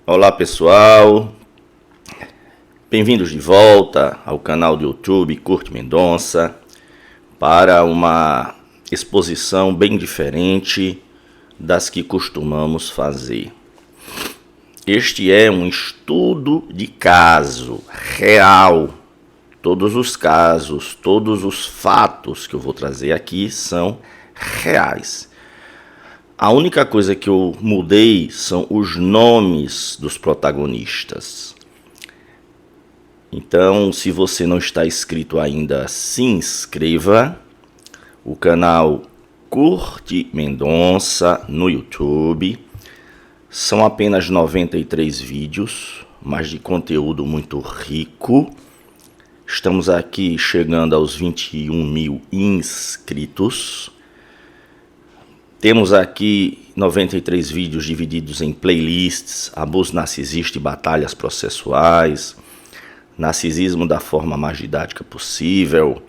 Olá pessoal, bem-vindos de volta ao canal do YouTube Curte Mendonça para uma exposição bem diferente das que costumamos fazer. Este é um estudo de caso real. Todos os casos, todos os fatos que eu vou trazer aqui são reais. A única coisa que eu mudei são os nomes dos protagonistas. Então, se você não está inscrito ainda, se inscreva. O canal Curte Mendonça no YouTube. São apenas 93 vídeos, mas de conteúdo muito rico. Estamos aqui chegando aos 21 mil inscritos. Temos aqui 93 vídeos divididos em playlists: abuso narcisista e batalhas processuais, narcisismo da forma mais didática possível,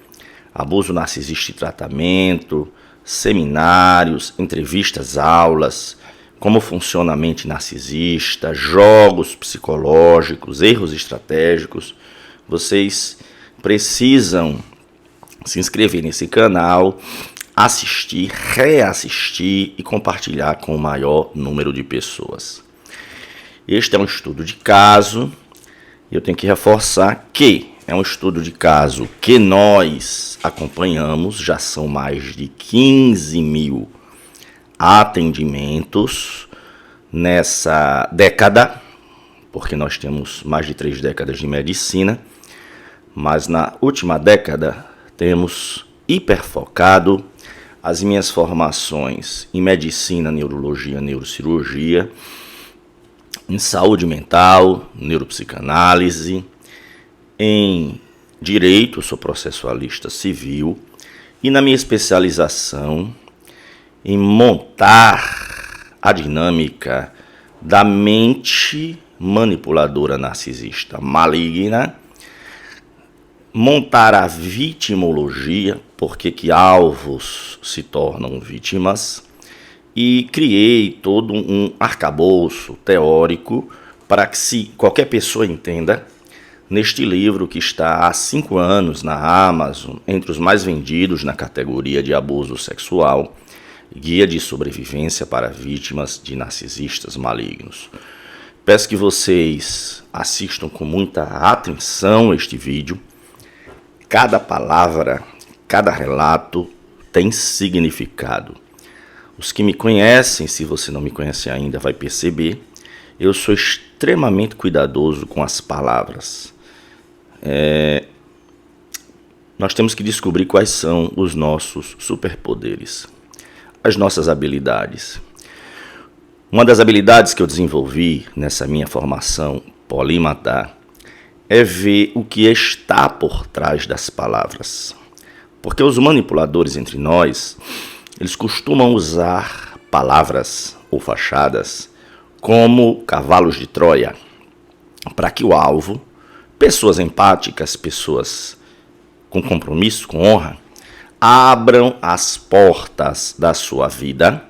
abuso narcisista e tratamento, seminários, entrevistas, aulas, como funciona a mente narcisista, jogos psicológicos, erros estratégicos. Vocês precisam se inscrever nesse canal, assistir, reassistir e compartilhar com o maior número de pessoas. Este é um estudo de caso. Eu tenho que reforçar que é um estudo de caso que nós acompanhamos. Já são mais de 15 mil atendimentos nessa década, porque nós temos mais de 3 décadas de medicina, mas na última década temos hiperfocado as minhas formações em medicina, neurologia, neurocirurgia, em saúde mental, neuropsicanálise, em direito, sou processualista civil, e na minha especialização em montar a dinâmica da mente manipuladora narcisista maligna, montar a vitimologia, porque que alvos se tornam vítimas, e criei todo um arcabouço teórico para que se qualquer pessoa entenda. Neste livro, que está há 5 anos na Amazon, entre os mais vendidos na categoria de abuso sexual, Guia de Sobrevivência para Vítimas de Narcisistas Malignos. Peço que vocês assistam com muita atenção este vídeo. Cada palavra, cada relato tem significado. Os que me conhecem, se você não me conhece ainda, vai perceber, eu sou extremamente cuidadoso com as palavras. Nós temos que descobrir quais são os nossos superpoderes, as nossas habilidades. Uma das habilidades que eu desenvolvi nessa minha formação polímata é ver o que está por trás das palavras. Porque os manipuladores entre nós, eles costumam usar palavras ou fachadas como cavalos de Troia, para que o alvo, pessoas empáticas, pessoas com compromisso, com honra, abram as portas da sua vida,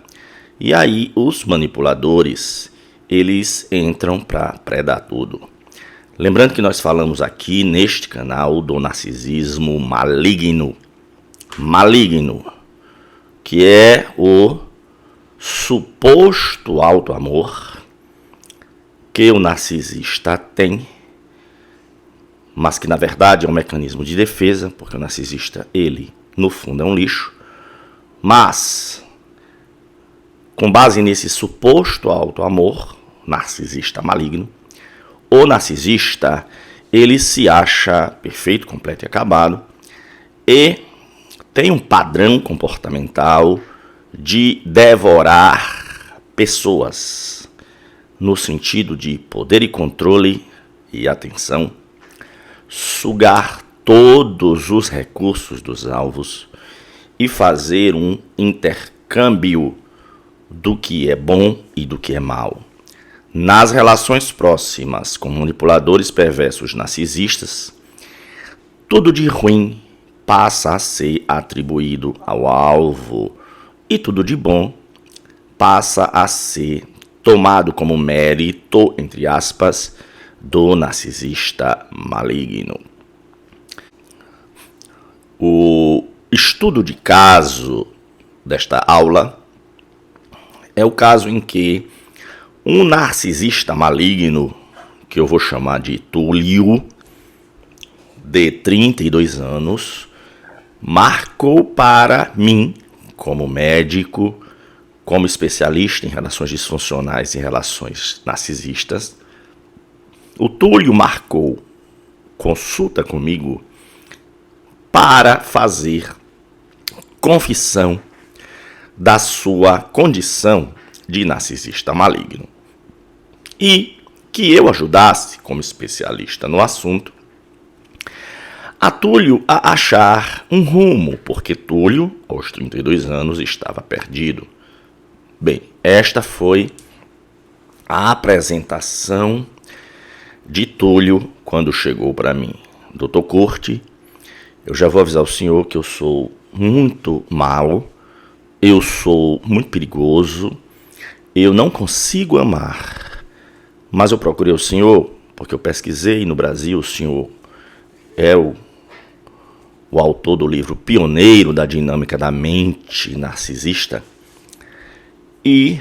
e aí os manipuladores, eles entram para predar tudo. Lembrando que nós falamos aqui neste canal do narcisismo maligno, que é o suposto auto-amor que o narcisista tem, mas que na verdade é um mecanismo de defesa, porque o narcisista, ele, no fundo, é um lixo. Mas, com base nesse suposto auto-amor narcisista maligno, o narcisista, ele se acha perfeito, completo e acabado, e tem um padrão comportamental de devorar pessoas, no sentido de poder e controle e atenção, sugar todos os recursos dos alvos e fazer um intercâmbio do que é bom e do que é mal. Nas relações próximas com manipuladores perversos narcisistas, tudo de ruim passa a ser atribuído ao alvo e tudo de bom passa a ser tomado como mérito, entre aspas, do narcisista maligno. O estudo de caso desta aula é o caso em que um narcisista maligno, que eu vou chamar de Túlio, de 32 anos, marcou para mim, como médico, como especialista em relações disfuncionais e relações narcisistas, o Túlio marcou consulta comigo para fazer confissão da sua condição de narcisista maligno e que eu ajudasse, como especialista no assunto, a Túlio a achar um rumo, porque Túlio, aos 32 anos, estava perdido. Bem, esta foi a apresentação de Túlio quando chegou para mim. Dr. Curti, eu já vou avisar o senhor que eu sou muito malo, eu sou muito perigoso, eu não consigo amar, mas eu procurei o senhor porque eu pesquisei no Brasil, o senhor é o autor do livro pioneiro da dinâmica da mente narcisista, e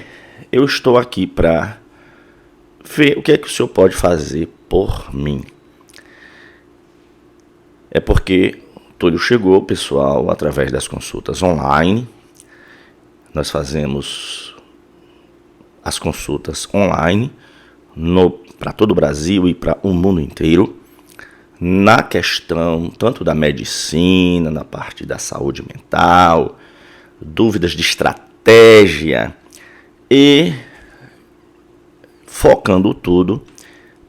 eu estou aqui para ver o que é que o senhor pode fazer por mim. É porque Túlio chegou, pessoal, através das consultas online. Nós fazemos as consultas online para todo o Brasil e para o mundo inteiro, na questão tanto da medicina, na parte da saúde mental, dúvidas de estratégia e focando tudo,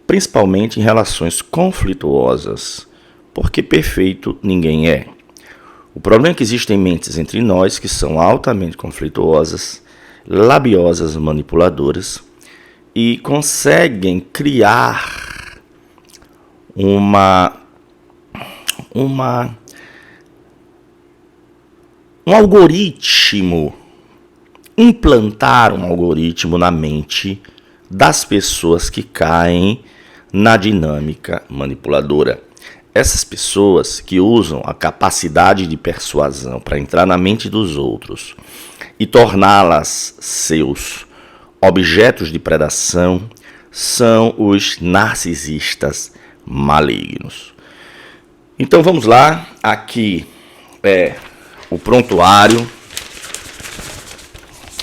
principalmente em relações conflituosas, porque perfeito ninguém é. O problema é que existem mentes entre nós que são altamente conflituosas, labiosas, manipuladoras e conseguem criar um algoritmo, implantar um algoritmo na mente das pessoas que caem na dinâmica manipuladora. Essas pessoas que usam a capacidade de persuasão para entrar na mente dos outros e torná-las seus objetos de predação são os narcisistas malignos. Então vamos lá, aqui é o prontuário,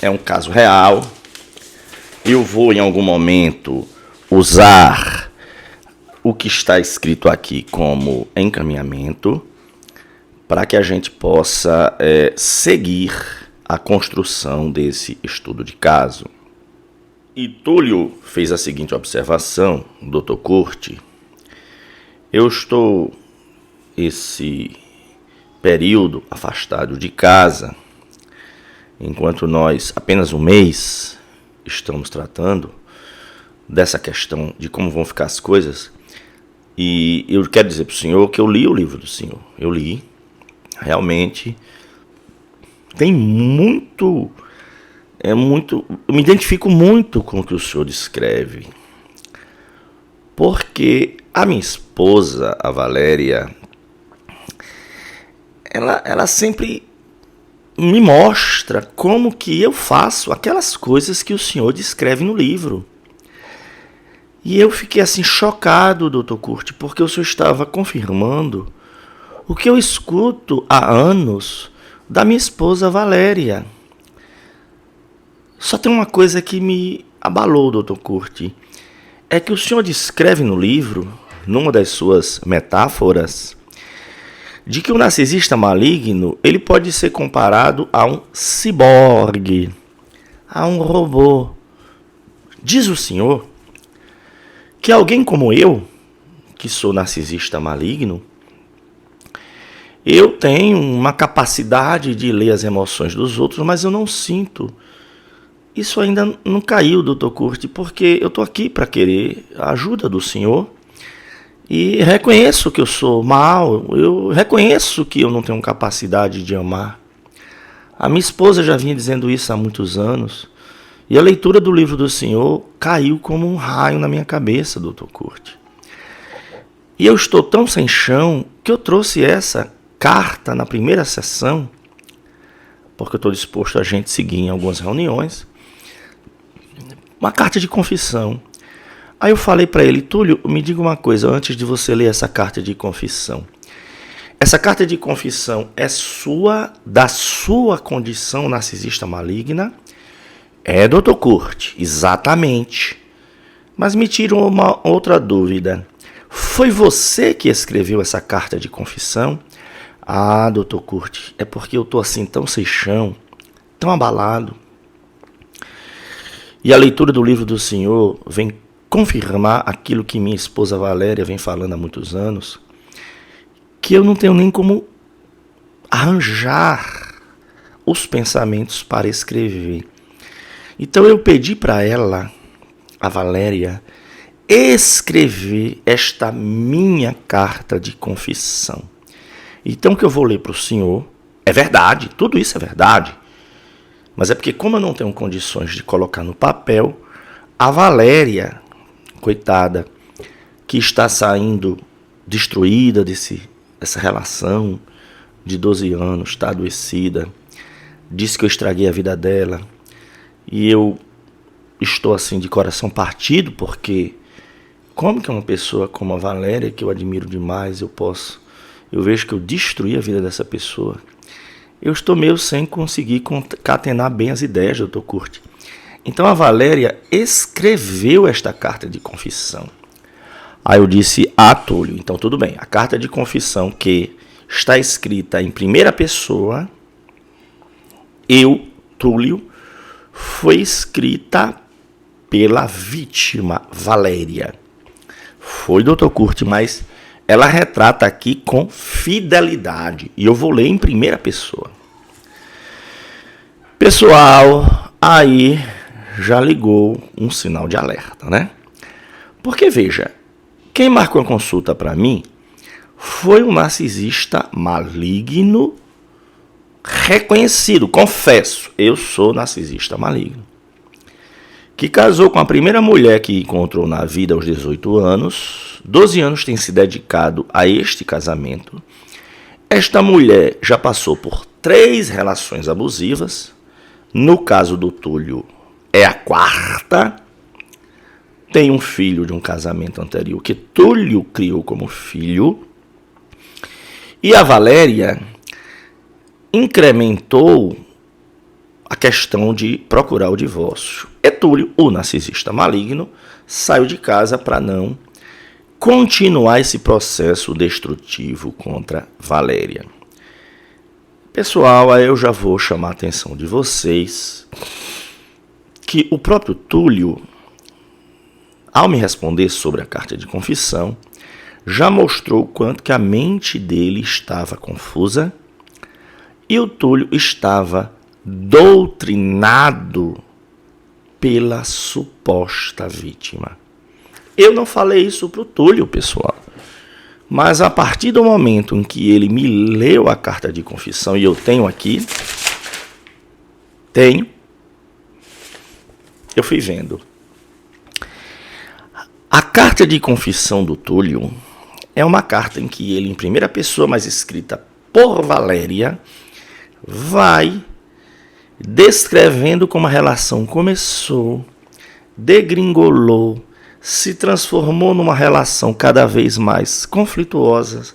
é um caso real. Eu vou em algum momento usar o que está escrito aqui como encaminhamento para que a gente possa seguir a construção desse estudo de caso. E Túlio fez a seguinte observação, Dr. Curti: eu estou esse período afastado de casa, enquanto nós, apenas um mês, estamos tratando dessa questão de como vão ficar as coisas. E eu quero dizer para o senhor que eu li o livro do senhor. Eu li, realmente, tem muito, eu me identifico muito com o que o senhor descreve. Porque a minha esposa, a Valéria, ela sempre me mostra como que eu faço aquelas coisas que o senhor descreve no livro. E eu fiquei assim chocado, Dr. Curti, porque o senhor estava confirmando o que eu escuto há anos da minha esposa Valéria. Só tem uma coisa que me abalou, Dr. Curti. É que o senhor descreve no livro, numa das suas metáforas, de que o narcisista maligno ele pode ser comparado a um ciborgue, a um robô. Diz o senhor que alguém como eu, que sou narcisista maligno, eu tenho uma capacidade de ler as emoções dos outros, mas eu não sinto. Isso ainda não caiu, Dr. Curti, porque eu estou aqui para querer a ajuda do senhor e reconheço que eu sou mal, eu reconheço que eu não tenho capacidade de amar. A minha esposa já vinha dizendo isso há muitos anos E a leitura do livro do Senhor caiu como um raio na minha cabeça, Dr. Kurt. E eu estou tão sem chão que eu trouxe essa carta na primeira sessão, porque eu estou disposto a gente seguir em algumas reuniões, uma carta de confissão. Aí eu falei para ele: Túlio, me diga uma coisa antes de você ler essa carta de confissão. Essa carta de confissão é sua, da sua condição narcisista maligna? É, Dr. Kurt, exatamente. Mas me tira uma outra dúvida. Foi você que escreveu essa carta de confissão? Ah, Dr. Kurt, é porque eu tô assim tão sem chão, tão abalado. E a leitura do livro do Senhor vem confirmar aquilo que minha esposa Valéria vem falando há muitos anos, que eu não tenho nem como arranjar os pensamentos para escrever. Então eu pedi para ela, a Valéria, escrever esta minha carta de confissão. Então o que eu vou ler para o senhor é verdade, tudo isso é verdade. Mas é porque como eu não tenho condições de colocar no papel, a Valéria, coitada, que está saindo destruída dessa relação de 12 anos, está adoecida, disse que eu estraguei a vida dela. E eu estou assim de coração partido, porque como que uma pessoa como a Valéria, que eu admiro demais, eu vejo que eu destruí a vida dessa pessoa. Eu estou meio sem conseguir concatenar bem as ideias, Dr. Kurt. Então a Valéria escreveu esta carta de confissão. Aí eu disse: Túlio, então tudo bem. A carta de confissão que está escrita em primeira pessoa, eu, Túlio, foi escrita pela vítima, Valéria. Foi, Dr. Kurt, mas ela retrata aqui com fidelidade. E eu vou ler em primeira pessoa. Pessoal, aí já ligou um sinal de alerta, né? Porque, veja, quem marcou a consulta para mim foi um narcisista maligno reconhecido, confesso, eu sou narcisista maligno, que casou com a primeira mulher que encontrou na vida aos 18 anos, 12 anos tem se dedicado a este casamento. Esta mulher já passou por 3 relações abusivas, no caso do Túlio é a 4ª, tem um filho de um casamento anterior que Túlio criou como filho, e a Valéria incrementou a questão de procurar o divórcio. E Túlio, o narcisista maligno, saiu de casa para não continuar esse processo destrutivo contra Valéria. Pessoal, aí eu já vou chamar a atenção de vocês que o próprio Túlio, ao me responder sobre a carta de confissão, já mostrou o quanto que a mente dele estava confusa e o Túlio estava doutrinado pela suposta vítima. Eu não falei isso para o Túlio, pessoal, mas a partir do momento em que ele me leu a carta de confissão, e eu tenho aqui, eu fui vendo. A carta de confissão do Túlio é uma carta em que ele, em primeira pessoa, mas escrita por Valéria, vai descrevendo como a relação começou, degringolou, se transformou numa relação cada vez mais conflituosa,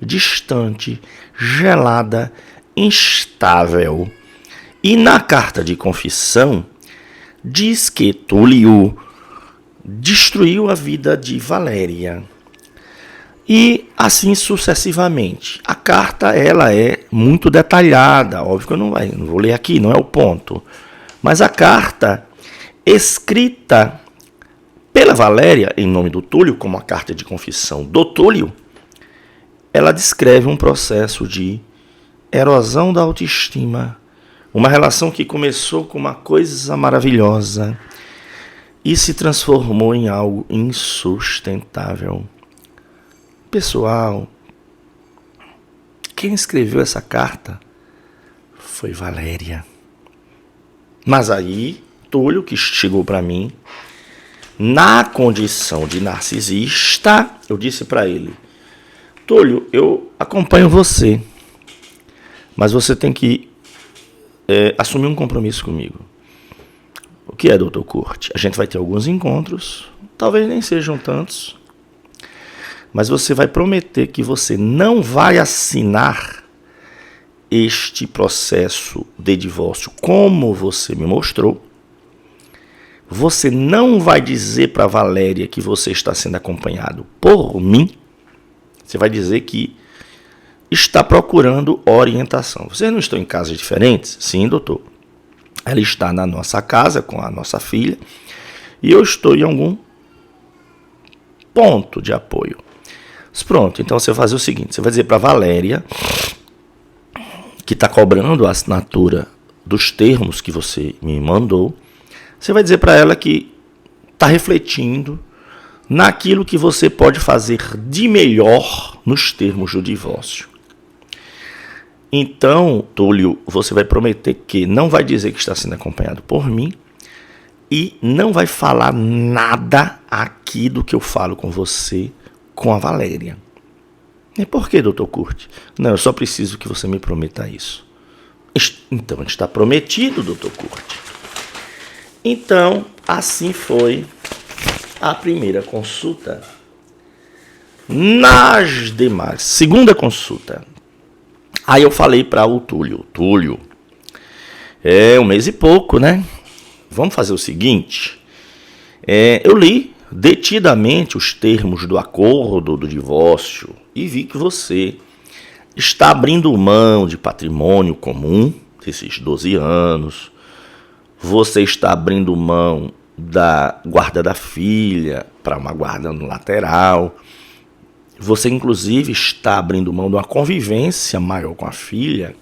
distante, gelada, instável. E na carta de confissão diz que Túlio destruiu a vida de Valéria. E assim sucessivamente. A carta ela é muito detalhada, óbvio que eu não vou ler aqui, não é o ponto. Mas a carta escrita pela Valéria, em nome do Túlio, como a carta de confissão do Túlio, ela descreve um processo de erosão da autoestima, uma relação que começou com uma coisa maravilhosa e se transformou em algo insustentável. Pessoal, quem escreveu essa carta foi Valéria. Mas aí, Túlio, que chegou para mim, na condição de narcisista, eu disse para ele: Túlio, eu acompanho você, mas você tem que assumir um compromisso comigo. O que é, doutor Curti? A gente vai ter alguns encontros, talvez nem sejam tantos, mas você vai prometer que você não vai assinar este processo de divórcio como você me mostrou. Você não vai dizer para Valéria que você está sendo acompanhado por mim. Você vai dizer que está procurando orientação. Vocês não estão em casas diferentes? Sim, doutor. Ela está na nossa casa com a nossa filha e eu estou em algum ponto de apoio. Mas pronto, então você vai fazer o seguinte: você vai dizer para Valéria, que está cobrando a assinatura dos termos que você me mandou, você vai dizer para ela que está refletindo naquilo que você pode fazer de melhor nos termos do divórcio. Então, Túlio, você vai prometer que não vai dizer que está sendo acompanhado por mim e não vai falar nada aqui do que eu falo com você com a Valéria. E por que, doutor Curti? Não, eu só preciso que você me prometa isso. Então, está prometido, doutor Curti. Então, assim foi a primeira consulta. Nas demais, segunda consulta. Aí eu falei para o Túlio: Túlio, é 1 mês e pouco, né? Vamos fazer o seguinte. Eu li detidamente os termos do acordo do divórcio e vi que você está abrindo mão de patrimônio comum, desses 12 anos. Você está abrindo mão da guarda da filha para uma guarda no lateral. Você, inclusive, está abrindo mão de uma convivência maior com a filha.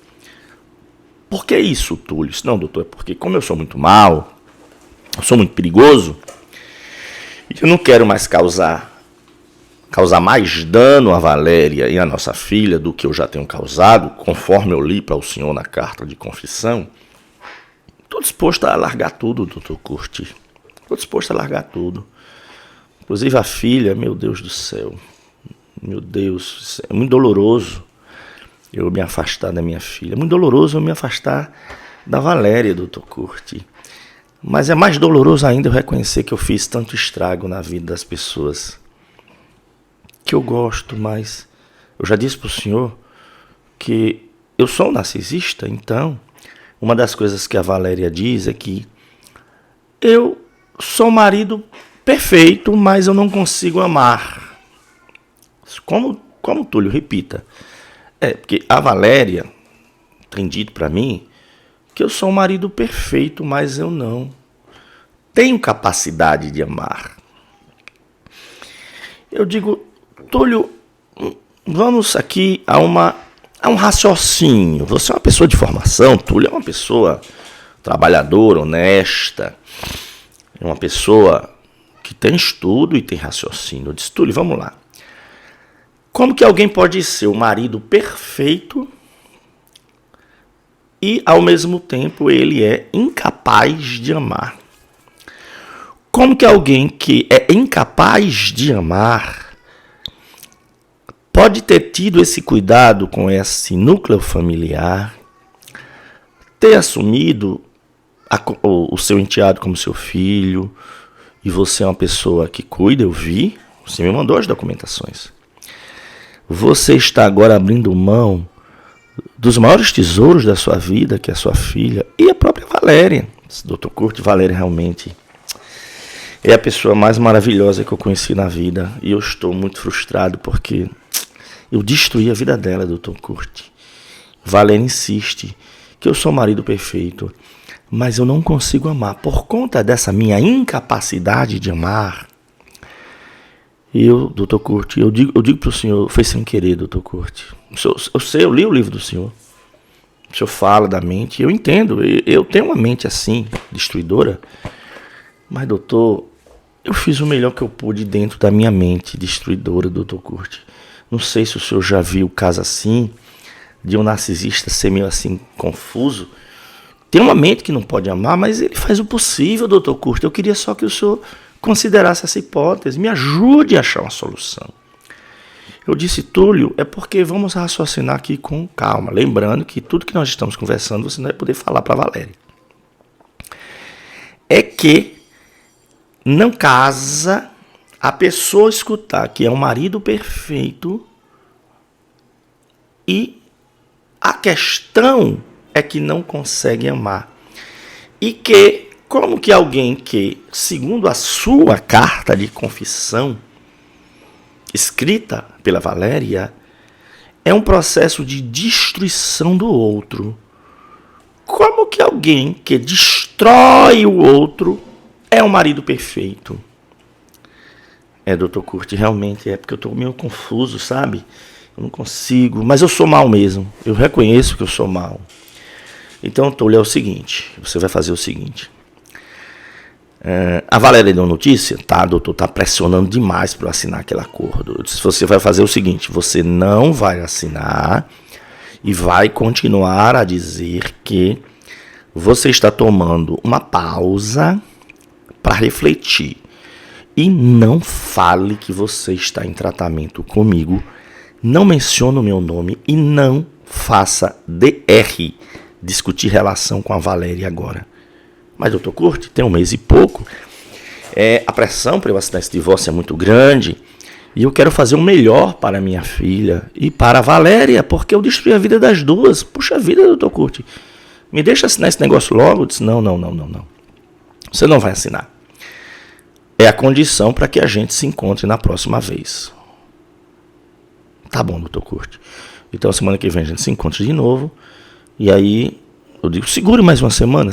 Por que isso, Túlio? Não, doutor, é porque como eu sou muito mau, eu sou muito perigoso, e eu não quero mais causar mais dano à Valéria e à nossa filha do que eu já tenho causado, conforme eu li para o senhor na carta de confissão. Estou disposto a largar tudo, doutor Curti. Estou disposto a largar tudo. Inclusive a filha, meu Deus do céu. Meu Deus, é muito doloroso eu me afastar da minha filha. É muito doloroso eu me afastar da Valéria, doutor Curti. Mas é mais doloroso ainda eu reconhecer que eu fiz tanto estrago na vida das pessoas que eu gosto, mas eu já disse para o senhor que eu sou um narcisista. Então, uma das coisas que a Valéria diz é que eu sou um marido perfeito, mas eu não consigo amar. Como Túlio, repita. Porque a Valéria tem dito para mim que eu sou um marido perfeito, mas eu não tenho capacidade de amar. Eu digo: Túlio, vamos aqui a um raciocínio. Você é uma pessoa de formação, Túlio, é uma pessoa trabalhadora, honesta, é uma pessoa que tem estudo e tem raciocínio. Eu disse: Túlio, vamos lá. Como que alguém pode ser o marido perfeito e, ao mesmo tempo, ele é incapaz de amar? Como que alguém que é incapaz de amar pode ter tido esse cuidado com esse núcleo familiar, ter assumido o seu enteado como seu filho, e você é uma pessoa que cuida? Eu vi, você me mandou as documentações. Você está agora abrindo mão dos maiores tesouros da sua vida, que é a sua filha, e a própria Valéria. Doutor Curti, Valéria realmente é a pessoa mais maravilhosa que eu conheci na vida, e eu estou muito frustrado porque eu destruí a vida dela, doutor Curti. Valéria insiste que eu sou o marido perfeito, mas eu não consigo amar. Por conta dessa minha incapacidade de amar, doutor Curti, eu digo para o senhor, foi sem querer, doutor Curti. Eu li o livro do senhor. O senhor fala da mente, eu entendo, eu tenho uma mente assim, destruidora, mas, doutor, eu fiz o melhor que eu pude dentro da minha mente destruidora, doutor Curti. Não sei se o senhor já viu caso assim, de um narcisista ser meio assim confuso, tem uma mente que não pode amar, mas ele faz o possível, doutor Curto. Eu queria só que o senhor considerasse essa hipótese, me ajude a achar uma solução. Eu disse, Túlio, é porque vamos raciocinar aqui com calma. Lembrando que tudo que nós estamos conversando, você não vai poder falar para a Valéria. É que não casa a pessoa escutar que é um marido perfeito e a questão é que não consegue amar. E que, como que alguém que, segundo a sua carta de confissão, escrita pela Valéria, é um processo de destruição do outro. Como que alguém que destrói o outro é um marido perfeito? Doutor Curti, realmente é porque eu estou meio confuso, sabe? Eu não consigo, mas eu sou mal mesmo. Eu reconheço que eu sou mal. Então, Túlio, é o seguinte, você vai fazer o seguinte. A Valéria deu notícia? Tá, doutor, tá pressionando demais para eu assinar aquele acordo. Eu disse, você vai fazer o seguinte, você não vai assinar e vai continuar a dizer que você está tomando uma pausa para refletir. E não fale que você está em tratamento comigo, não mencione o meu nome e não faça DR, discutir relação com a Valéria agora. Mas, doutor Curti, tem 1 mês e pouco, a pressão para eu assinar esse divórcio é muito grande e eu quero fazer o melhor para minha filha e para a Valéria, porque eu destruí a vida das duas. Puxa vida, doutor Curti, me deixa assinar esse negócio logo. Eu disse, não. Você não vai assinar. É a condição para que a gente se encontre na próxima vez. Tá bom, doutor Curti. Então, semana que vem a gente se encontra de novo. E aí, eu digo, segure mais uma semana.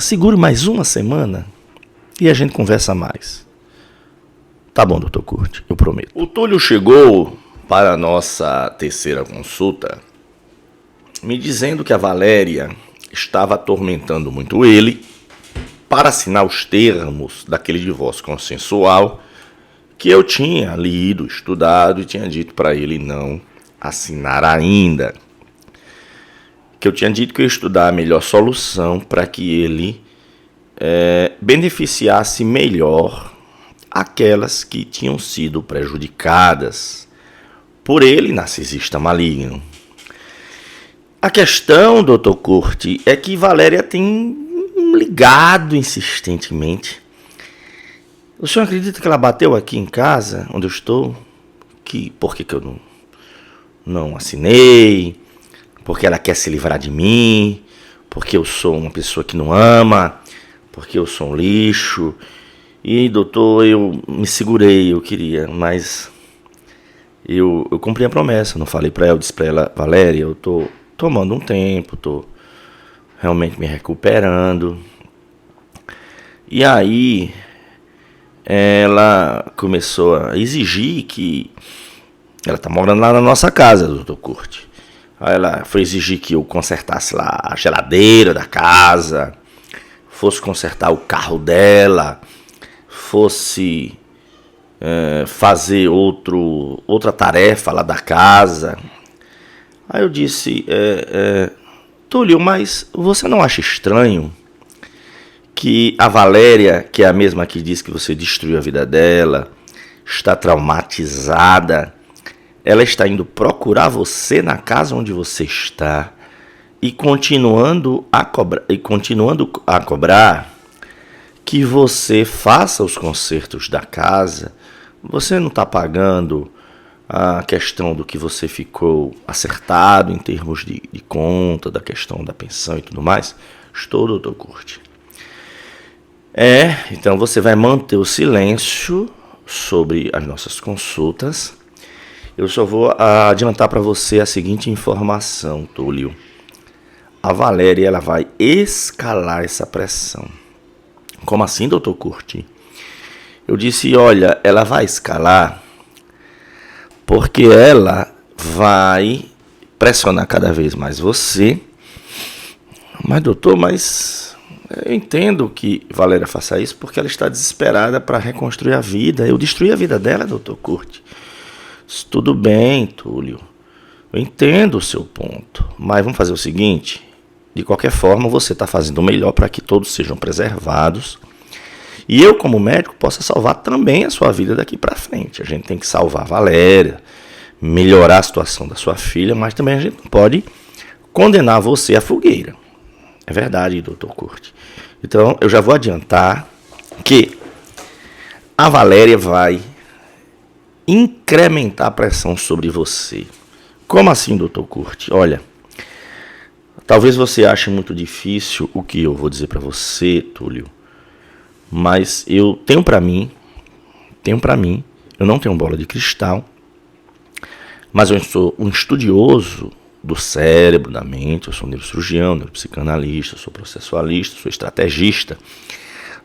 E a gente conversa mais. Tá bom, doutor Curti, eu prometo. O Túlio chegou para a nossa 3ª consulta, me dizendo que a Valéria estava atormentando muito ele para assinar os termos daquele divórcio consensual que eu tinha lido, estudado e tinha dito para ele não assinar ainda. Que eu tinha dito que eu ia estudar a melhor solução para que ele beneficiasse melhor aquelas que tinham sido prejudicadas por ele, narcisista maligno. A questão, doutor Curti, é que Valéria tem ligado insistentemente. O senhor acredita que ela bateu aqui em casa, onde eu estou? Por que eu não assinei? Porque ela quer se livrar de mim? Porque eu sou uma pessoa que não ama? Porque eu sou um lixo? E, doutor, eu me segurei, eu queria, mas eu cumpri a promessa, não falei para ela, eu disse para ela, Valéria, eu tô tomando um tempo, tô realmente me recuperando. E aí ela começou a exigir que ela tá morando lá na nossa casa, doutor Curti. Aí ela foi exigir que eu consertasse lá a geladeira da casa, fosse consertar o carro dela, fosse fazer outra tarefa lá da casa. Aí eu disse, Túlio, mas você não acha estranho que a Valéria, que é a mesma que diz que você destruiu a vida dela, está traumatizada, ela está indo procurar você na casa onde você está e continuando a cobrar que você faça os consertos da casa? Você não está pagando a questão do que você ficou acertado em termos de conta, da questão da pensão e tudo mais? Estou, doutor Curti. Então você vai manter o silêncio sobre as nossas consultas. Eu só vou adiantar para você a seguinte informação, Túlio. A Valéria, ela vai escalar essa pressão. Como assim, doutor Curti? Eu disse, olha, ela vai escalar porque ela vai pressionar cada vez mais você. Mas, doutor, eu entendo que Valéria faça isso porque ela está desesperada para reconstruir a vida. Eu destruí a vida dela, doutor Curti. Tudo bem, Túlio. Eu entendo o seu ponto. Mas vamos fazer o seguinte. de qualquer forma, você está fazendo o melhor para que todos sejam preservados. E eu, como médico, possa salvar também a sua vida daqui para frente. A gente tem que salvar a Valéria, melhorar a situação da sua filha, mas também a gente não pode condenar você à fogueira. É verdade, doutor Curti. Então, eu já vou adiantar que a Valéria vai incrementar a pressão sobre você. Como assim, doutor Curti? Olha, talvez você ache muito difícil o que eu vou dizer para você, Túlio, mas eu tenho para mim, eu não tenho bola de cristal, mas eu sou um estudioso do cérebro, da mente, eu sou neurocirurgião, neuropsicanalista, sou processualista, sou estrategista,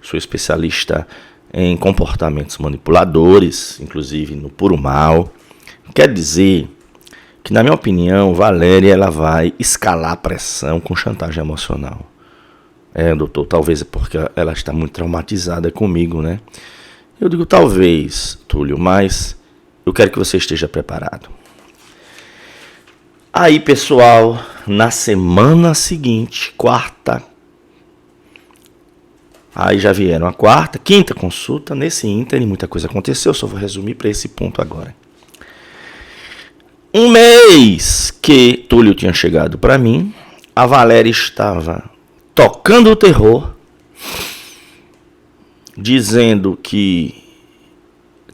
sou especialista em comportamentos manipuladores, inclusive no puro mal. Quer dizer que, na minha opinião, Valéria ela vai escalar a pressão com chantagem emocional. Doutor, talvez é porque ela está muito traumatizada comigo, né? Eu digo talvez, Túlio, mas eu quero que você esteja preparado. Aí, pessoal, na semana seguinte, quarta, aí já vieram a quarta, quinta consulta, nesse ínterim muita coisa aconteceu, só vou resumir para esse ponto agora. Um mês que Túlio tinha chegado para mim, a Valéria estava tocando o terror, dizendo que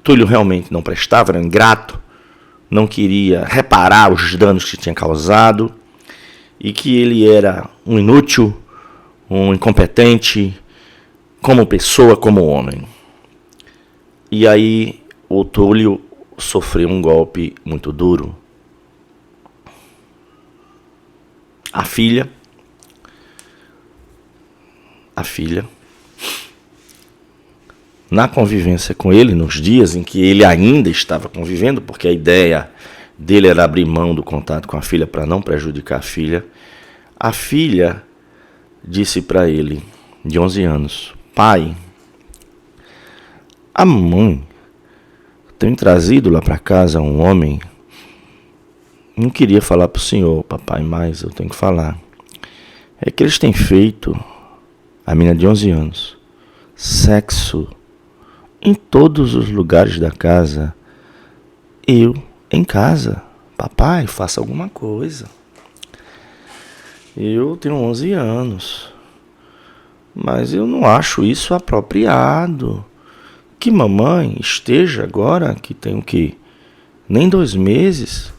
Túlio realmente não prestava, era ingrato, não queria reparar os danos que tinha causado e que ele era um inútil, um incompetente, como pessoa, como homem. E aí o Túlio sofreu um golpe muito duro. A filha, na convivência com ele, nos dias em que ele ainda estava convivendo, porque a ideia dele era abrir mão do contato com a filha para não prejudicar a filha disse para ele, de 11 anos, pai, a mãe tem trazido lá para casa um homem, não queria falar para o senhor, papai, mas eu tenho que falar, é que eles têm feito, a menina de 11 anos, sexo em todos os lugares da casa. Eu em casa, papai, faça alguma coisa. Eu tenho 11 anos, mas eu não acho isso apropriado. Que mamãe esteja agora, que tem o quê? Nem 2 meses,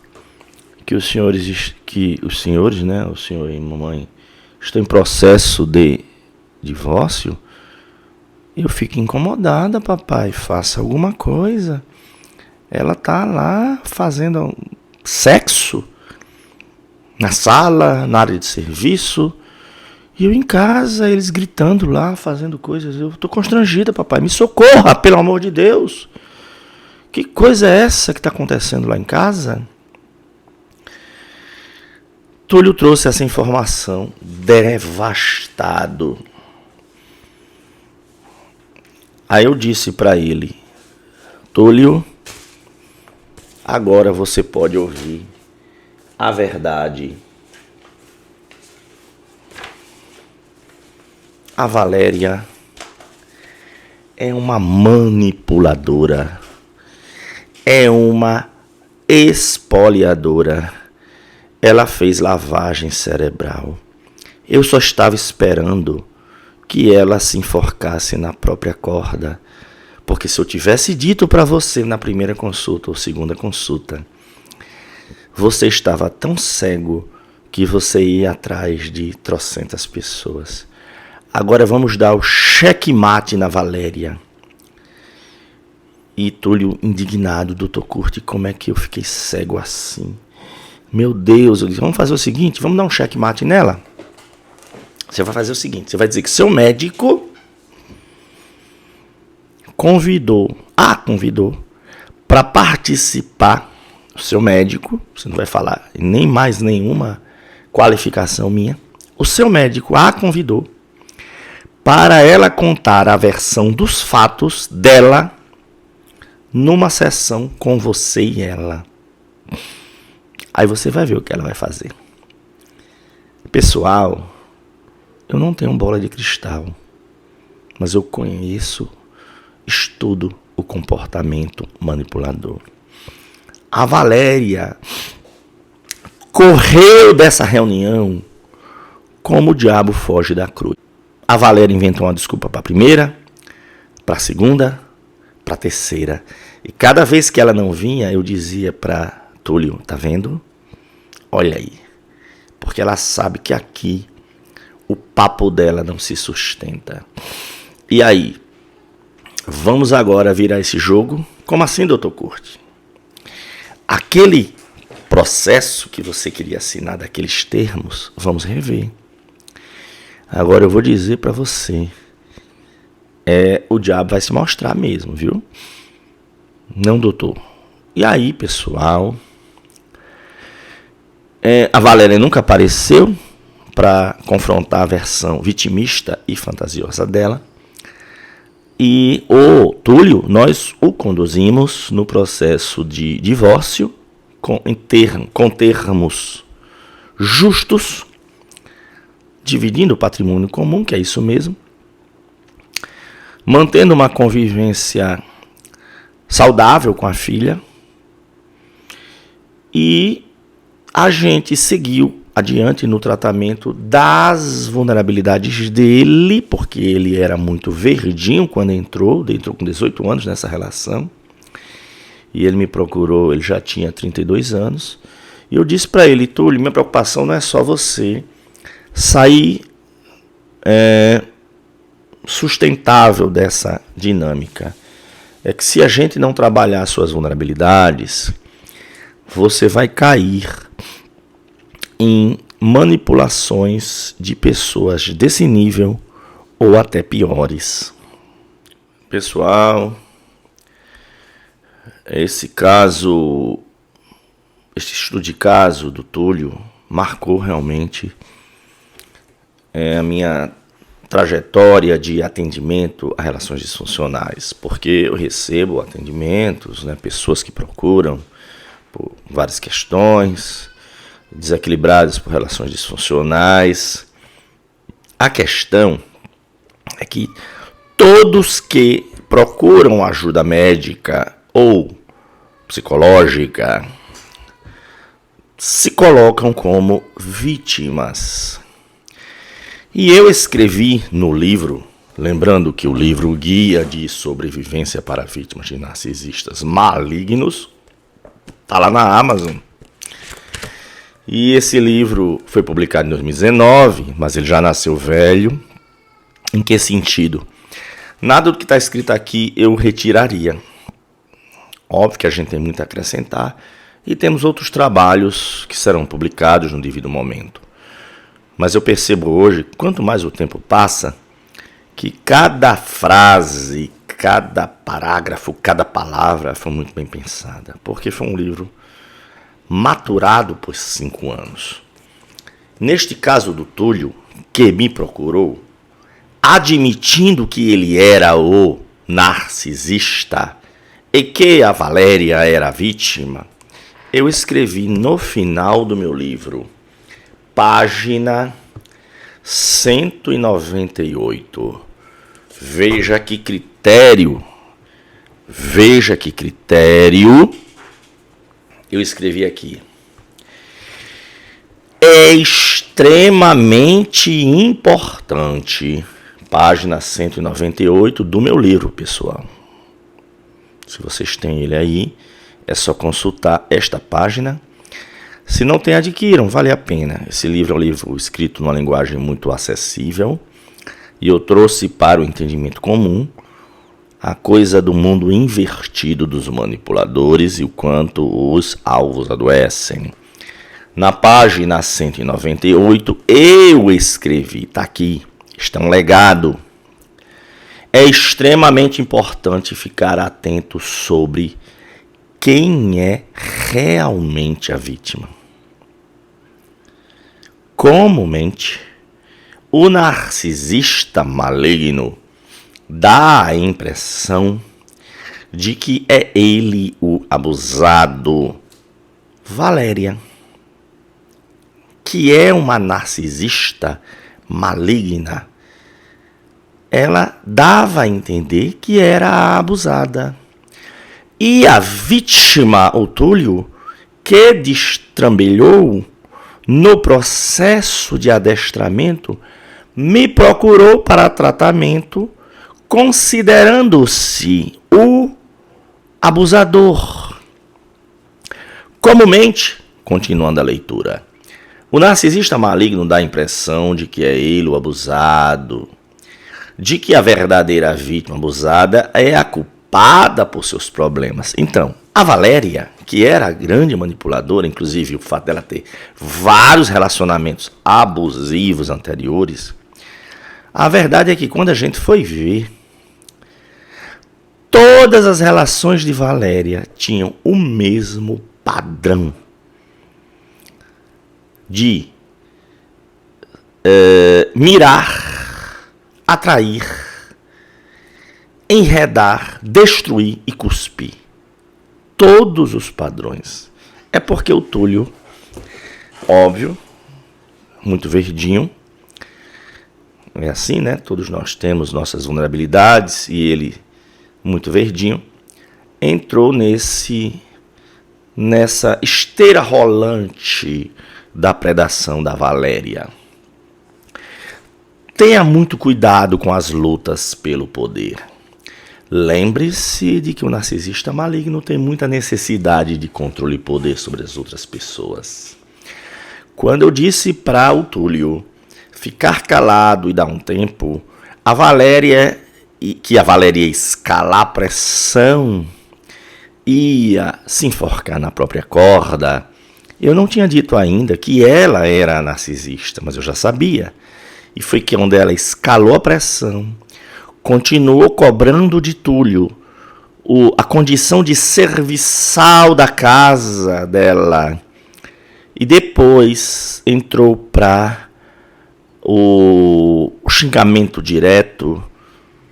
que os senhores, né, o senhor e a mamãe, estão em processo de divórcio. Eu fico incomodada, papai, faça alguma coisa. Ela tá lá fazendo sexo na sala, na área de serviço, e eu em casa, eles gritando lá, fazendo coisas. Eu tô constrangida, papai, me socorra, pelo amor de Deus. Que coisa é essa que está acontecendo lá em casa? Túlio trouxe essa informação, devastado. Aí eu disse para ele, Túlio, agora você pode ouvir a verdade. A Valéria é uma manipuladora, é uma espoliadora. Ela fez lavagem cerebral. Eu só estava esperando que ela se enforcasse na própria corda. Porque se eu tivesse dito para você na primeira consulta ou segunda consulta, você estava tão cego que você ia atrás de trocentas pessoas. Agora vamos dar o checkmate na Valéria. E Túlio indignado, doutor Curti, como é que eu fiquei cego assim? Meu Deus, eu disse, vamos fazer o seguinte, vamos dar um checkmate nela? Você vai fazer o seguinte, você vai dizer que seu médico convidou para participar, o seu médico, você não vai falar nem mais nenhuma qualificação minha, o seu médico a convidou para ela contar a versão dos fatos dela numa sessão com você e ela. Aí você vai ver o que ela vai fazer. Pessoal, Eu não tenho bola de cristal, mas eu conheço, estudo o comportamento manipulador. A Valéria correu dessa reunião como o diabo foge da cruz. A Valéria inventou uma desculpa para a primeira, para a segunda, para a terceira. E cada vez que ela não vinha, eu dizia para Túlio, tá vendo? Olha aí. Porque ela sabe que aqui o papo dela não se sustenta. E aí? Vamos agora virar esse jogo? Como assim, doutor Curti? Aquele processo que você queria assinar daqueles termos, vamos rever. Agora eu vou dizer para você, o diabo vai se mostrar mesmo, viu? Não, doutor. E aí, pessoal? A Valéria nunca apareceu para confrontar a versão vitimista e fantasiosa dela. E o Túlio, nós o conduzimos no processo de divórcio com termos justos, dividindo o patrimônio comum, que é isso mesmo, mantendo uma convivência saudável com a filha, e a gente seguiu adiante no tratamento das vulnerabilidades dele, porque ele era muito verdinho quando entrou com 18 anos nessa relação, e ele me procurou, ele já tinha 32 anos, e eu disse para ele, Túlio, minha preocupação não é só você sair sustentável dessa dinâmica, é que se a gente não trabalhar suas vulnerabilidades, você vai cair em manipulações de pessoas desse nível ou até piores. Pessoal, este estudo de caso do Túlio marcou realmente a minha trajetória de atendimento a relações disfuncionais, porque eu recebo atendimentos, pessoas que procuram por várias questões, desequilibradas por relações disfuncionais. A questão é que todos que procuram ajuda médica ou psicológica se colocam como vítimas. E eu escrevi no livro, lembrando que o livro Guia de Sobrevivência para Vítimas de Narcisistas Malignos está lá na Amazon. E esse livro foi publicado em 2019, mas ele já nasceu velho. Em que sentido? Nada do que está escrito aqui eu retiraria. Óbvio que a gente tem muito a acrescentar e temos outros trabalhos que serão publicados no devido momento. Mas eu percebo hoje, quanto mais o tempo passa, que cada frase, cada parágrafo, cada palavra foi muito bem pensada, porque foi um livro maturado por 5 anos. Neste caso do Túlio, que me procurou, admitindo que ele era o narcisista e que a Valéria era a vítima, eu escrevi no final do meu livro, página 198. Veja que critério eu escrevi aqui. É extremamente importante, página 198 do meu livro, pessoal. Se vocês têm ele aí, é só consultar esta página. Se não tem, adquiram, vale a pena. Esse livro é um livro escrito numa linguagem muito acessível e eu trouxe para o entendimento comum a coisa do mundo invertido dos manipuladores e o quanto os alvos adoecem. Na página 198, eu escrevi, está aqui, está um legado. É extremamente importante ficar atento sobre quem é realmente a vítima. Comumente, o narcisista maligno dá a impressão de que é ele o abusado. Valéria, que é uma narcisista maligna, ela dava a entender que era a abusada. E a vítima, o Túlio, que destrambelhou no processo de adestramento, me procurou para tratamento, considerando-se o abusador. Comumente, continuando a leitura, o narcisista maligno dá a impressão de que é ele o abusado, de que a verdadeira vítima abusada é a culpada por seus problemas. Então, a Valéria, que era a grande manipuladora, inclusive o fato dela ter vários relacionamentos abusivos anteriores, a verdade é que quando a gente foi ver, todas as relações de Valéria tinham o mesmo padrão de mirar, atrair, enredar, destruir e cuspir. Todos os padrões. É porque o Túlio, óbvio, muito verdinho, é assim, né? Todos nós temos nossas vulnerabilidades e ele, muito verdinho, entrou nessa esteira rolante da predação da Valéria. Tenha muito cuidado com as lutas pelo poder. Lembre-se de que o narcisista maligno tem muita necessidade de controle e poder sobre as outras pessoas. Quando eu disse para o Túlio ficar calado e dar um tempo, a Valéria ia escalar a pressão, ia se enforcar na própria corda. Eu não tinha dito ainda que ela era a narcisista, mas eu já sabia. E foi que onde ela escalou a pressão, continuou cobrando de Túlio a condição de serviçal da casa dela. E depois entrou para o xingamento direto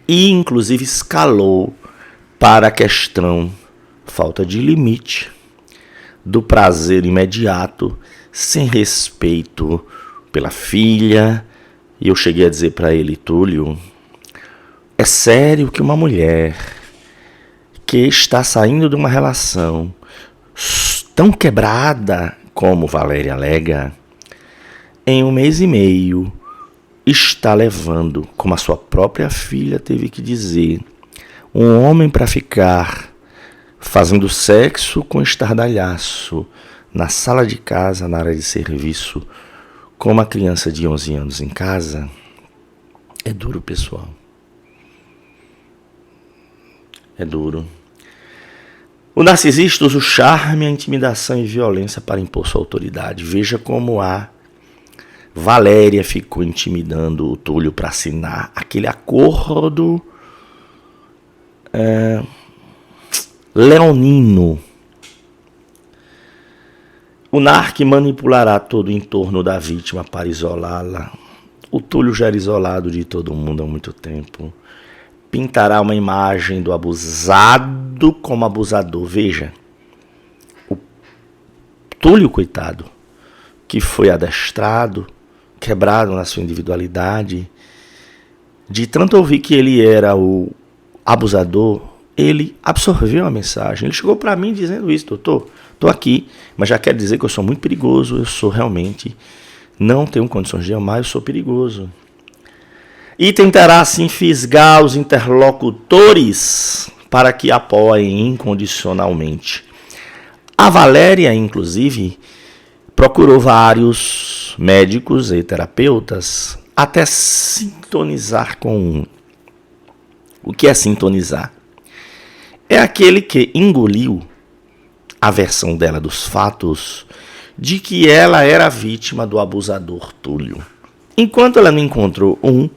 e inclusive escalou para a questão falta de limite, do prazer imediato, sem respeito pela filha. E eu cheguei a dizer para ele: Túlio, é sério que uma mulher que está saindo de uma relação tão quebrada como Valéria alega, em 1 mês e meio, está levando, como a sua própria filha teve que dizer, um homem para ficar fazendo sexo com estardalhaço na sala de casa, na área de serviço, com uma criança de 11 anos em casa? É duro, pessoal. É duro. O narcisista usa o charme, a intimidação e violência para impor sua autoridade. Veja como a Valéria ficou intimidando o Túlio para assinar aquele acordo leonino. O narco manipulará todo o entorno da vítima para isolá-la. O Túlio já era isolado de todo mundo há muito tempo. Pintará uma imagem do abusado como abusador. Veja, o Túlio, coitado, que foi adestrado, quebrado na sua individualidade, de tanto ouvir que ele era o abusador, ele absorveu a mensagem. Ele chegou para mim dizendo isso: doutor, estou aqui, mas já quero dizer que eu sou muito perigoso, eu sou realmente, não tenho condições de amar, eu sou perigoso. E tentará assim fisgar os interlocutores para que apoiem incondicionalmente. A Valéria, inclusive, procurou vários médicos e terapeutas até sintonizar com um. O que é sintonizar? É aquele que engoliu a versão dela dos fatos de que ela era vítima do abusador Túlio. Enquanto ela não encontrou um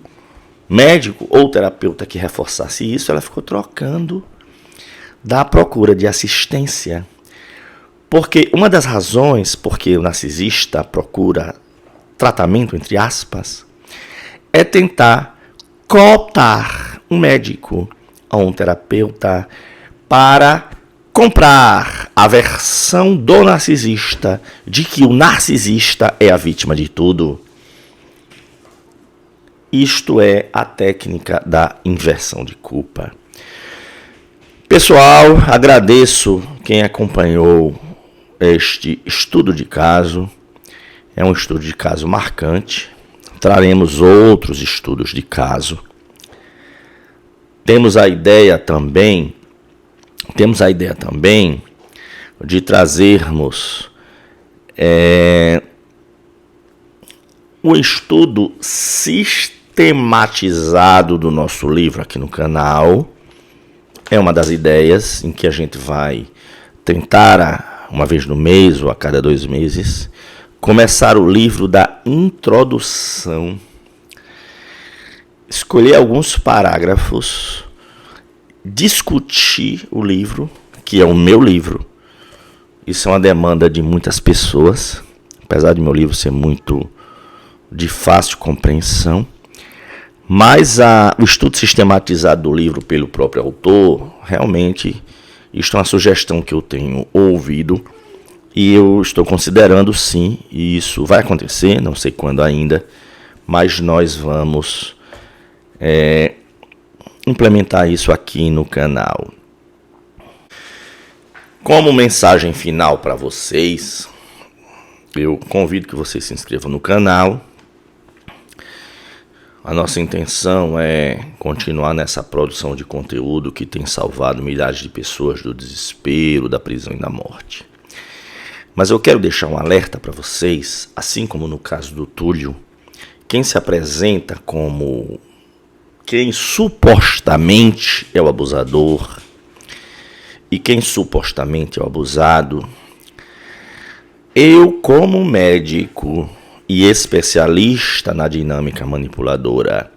médico ou terapeuta que reforçasse isso, ela ficou trocando da procura de assistência. Porque uma das razões por que o narcisista procura tratamento, entre aspas, é tentar cooptar um médico ou um terapeuta para comprar a versão do narcisista de que o narcisista é a vítima de tudo. Isto é a técnica da inversão de culpa. Pessoal, agradeço quem acompanhou este estudo de caso. É um estudo de caso marcante. Traremos outros estudos de caso. Temos a ideia também de trazermos o estudo sistematizado do nosso livro aqui no canal. É uma das ideias em que a gente vai tentar, uma vez no mês ou a cada 2 meses, começar o livro da introdução, escolher alguns parágrafos, discutir o livro, que é o meu livro. Isso é uma demanda de muitas pessoas, apesar de meu livro ser muito de fácil compreensão, mas o estudo sistematizado do livro pelo próprio autor, realmente, isto é uma sugestão que eu tenho ouvido e eu estou considerando sim, e isso vai acontecer, não sei quando ainda, mas nós vamos implementar isso aqui no canal. Como mensagem final para vocês, eu convido que vocês se inscrevam no canal. A nossa intenção é continuar nessa produção de conteúdo que tem salvado milhares de pessoas do desespero, da prisão e da morte. Mas eu quero deixar um alerta para vocês, assim como no caso do Túlio, quem se apresenta como quem supostamente é o abusador e quem supostamente é o abusado, eu, como médico e especialista na dinâmica manipuladora,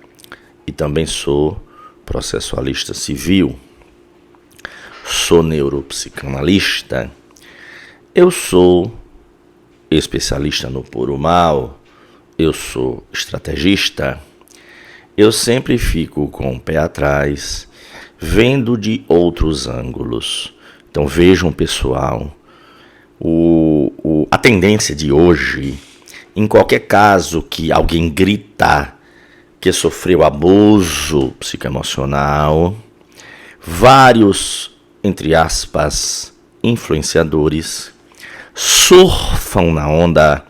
e também sou processualista civil, sou neuropsicanalista, eu sou especialista no puro mal, eu sou estrategista, eu sempre fico com o pé atrás, vendo de outros ângulos. Então vejam, pessoal, a tendência de hoje, em qualquer caso que alguém gritar que sofreu abuso psicoemocional, vários, entre aspas, influenciadores surfam na onda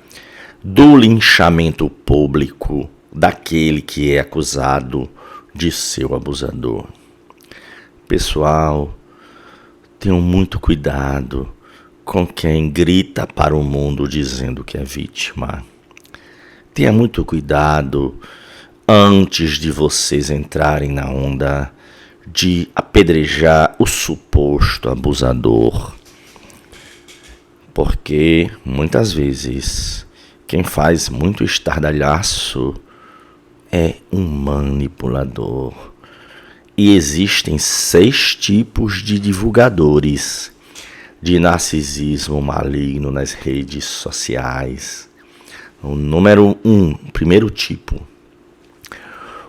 do linchamento público daquele que é acusado de ser o abusador. Pessoal, tenham muito cuidado com quem grita para o mundo dizendo que é vítima. Tenha muito cuidado antes de vocês entrarem na onda de apedrejar o suposto abusador. Porque muitas vezes quem faz muito estardalhaço é um manipulador. E existem 6 tipos de divulgadores de narcisismo maligno nas redes sociais. O número 1, primeiro tipo,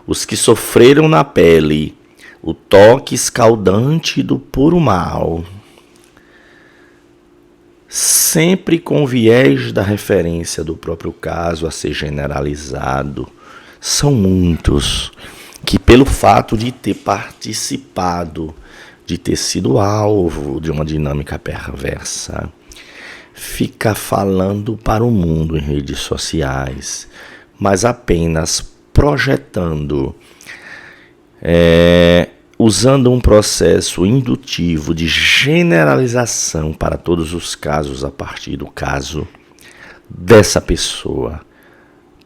os que sofreram na pele o toque escaldante do puro mal, sempre com viés da referência do próprio caso a ser generalizado. São muitos que, pelo fato de ter participado, de ter sido alvo de uma dinâmica perversa, fica falando para o mundo em redes sociais, mas apenas projetando, usando um processo indutivo de generalização para todos os casos a partir do caso dessa pessoa.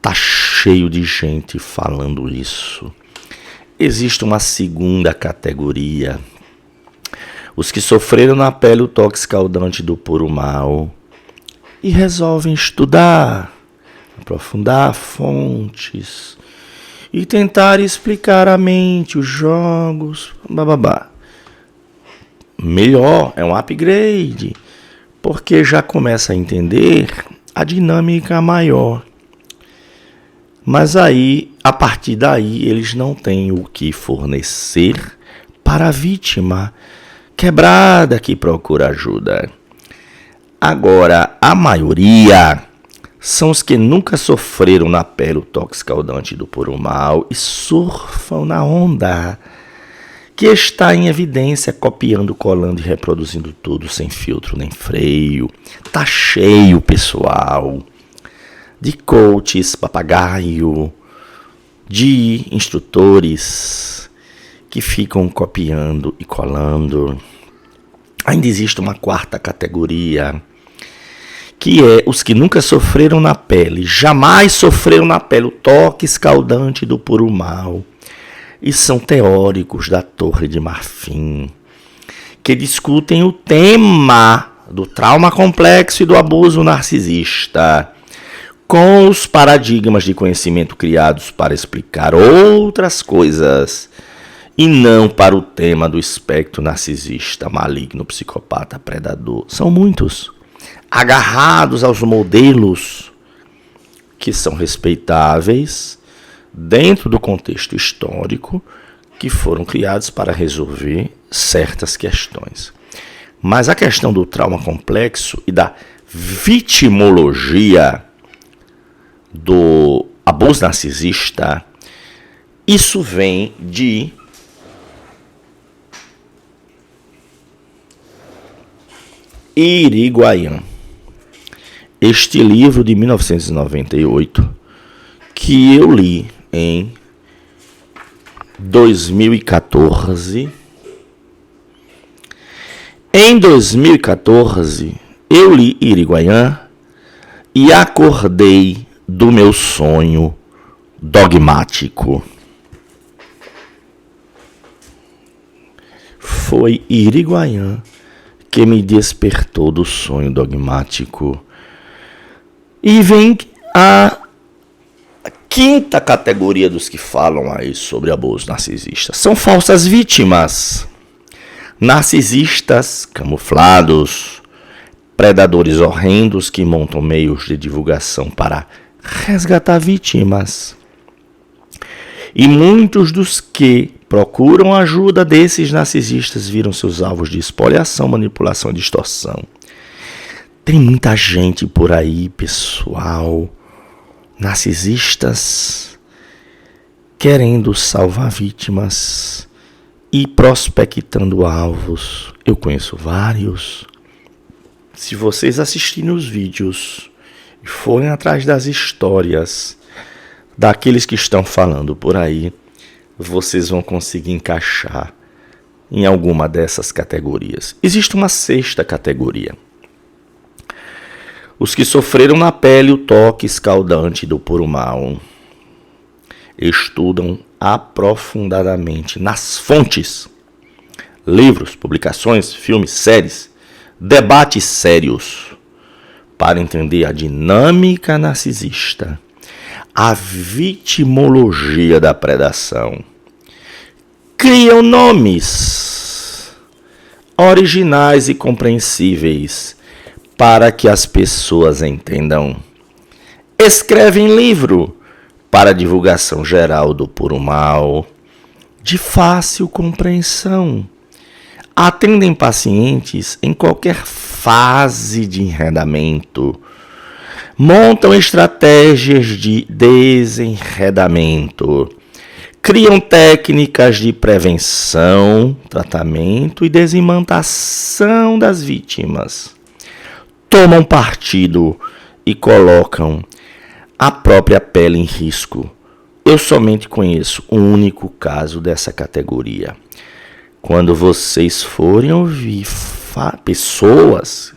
Tá cheio de gente falando isso. Existe uma segunda categoria, os que sofreram na pele o toque escaldante do puro mal e resolvem estudar, aprofundar fontes e tentar explicar a mente, os jogos, bababá. Melhor, é um upgrade, porque já começa a entender a dinâmica maior. Mas aí, a partir daí, eles não têm o que fornecer para a vítima quebrada que procura ajuda. Agora, a maioria são os que nunca sofreram na pele o toque escaldante do puro mal e surfam na onda que está em evidência, copiando, colando e reproduzindo tudo sem filtro nem freio. Tá cheio, pessoal, de coaches, papagaio, de instrutores que ficam copiando e colando. Ainda existe uma quarta categoria, que é os que nunca sofreram na pele, jamais sofreram na pele o toque escaldante do puro mal, e são teóricos da Torre de Marfim, que discutem o tema do trauma complexo e do abuso narcisista, com os paradigmas de conhecimento criados para explicar outras coisas, e não para o tema do espectro narcisista, maligno, psicopata, predador. São muitos, agarrados aos modelos que são respeitáveis dentro do contexto histórico, que foram criados para resolver certas questões. Mas a questão do trauma complexo e da vitimologia do abuso narcisista, isso vem de Irigoyen. Este livro de 1998, que eu li em 2014. Em 2014, eu li Irigoyen e acordei do meu sonho dogmático. Foi Irigoyen que me despertou do sonho dogmático. E vem a quinta categoria dos que falam aí sobre abuso narcisista. São falsas vítimas. Narcisistas camuflados, predadores horrendos que montam meios de divulgação para resgatar vítimas. E muitos dos que procuram a ajuda desses narcisistas viram seus alvos de espoliação, manipulação e distorção. Tem muita gente por aí, pessoal, narcisistas, querendo salvar vítimas e prospectando alvos. Eu conheço vários. Se vocês assistirem os vídeos e forem atrás das histórias daqueles que estão falando por aí, vocês vão conseguir encaixar em alguma dessas categorias. Existe uma sexta categoria. Os que sofreram na pele o toque escaldante do puro mal estudam aprofundadamente nas fontes, livros, publicações, filmes, séries, debates sérios para entender a dinâmica narcisista, a vitimologia da predação. Criam nomes originais e compreensíveis para que as pessoas entendam. Escrevem livro para divulgação geral do puro mal, de fácil compreensão. Atendem pacientes em qualquer fase de enredamento. Montam estratégias de desenredamento. Criam técnicas de prevenção, tratamento e desimantação das vítimas. Tomam partido e colocam a própria pele em risco. Eu somente conheço um único caso dessa categoria. Quando vocês forem ouvir pessoas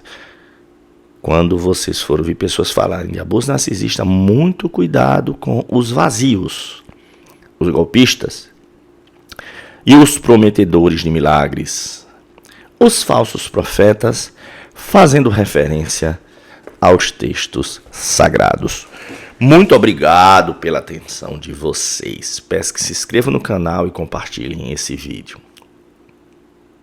falarem de abuso narcisista, muito cuidado com os vazios, os golpistas e os prometedores de milagres, os falsos profetas, fazendo referência aos textos sagrados. Muito obrigado pela atenção de vocês. Peço que se inscrevam no canal e compartilhem esse vídeo.